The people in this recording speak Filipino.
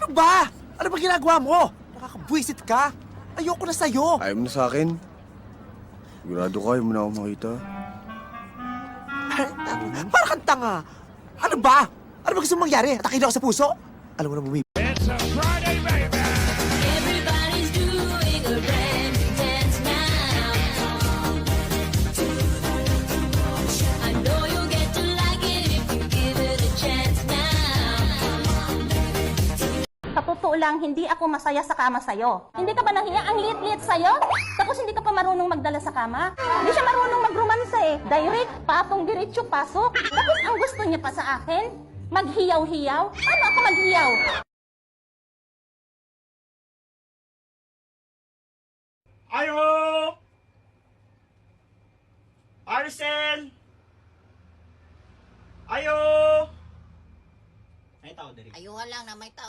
Ano ba? Ano ba ginagawa mo? Nakakabwisit ka. Ayoko na sa'yo. Ayaw mo na sa akin. Sigurado ka, ayaw mo na ako makita. Parang kang tanga. Ano ba? Ano ba gusto mong mangyari? Atakin ako sa puso? Alam mo na bumi... Everybody's doing a brand new dance now. I know you'll get to like it if you give it a chance now. Sa totoo lang, hindi ako masaya sa kama sa'yo. Hindi ka ba nahiya? Ang liit-liit sa'yo? Tapos hindi ka pa marunong magdala sa kama? Hindi siya marunong magromansa eh. Direct, patong diretso, pasok. Tapos ang gusto niya pa sa akin, maghiyaw-hiyaw. Paano ako maghiyaw? Ayo! Arcel! Ayo! Ay, tao, Derek. Ayuhan lang na may tao.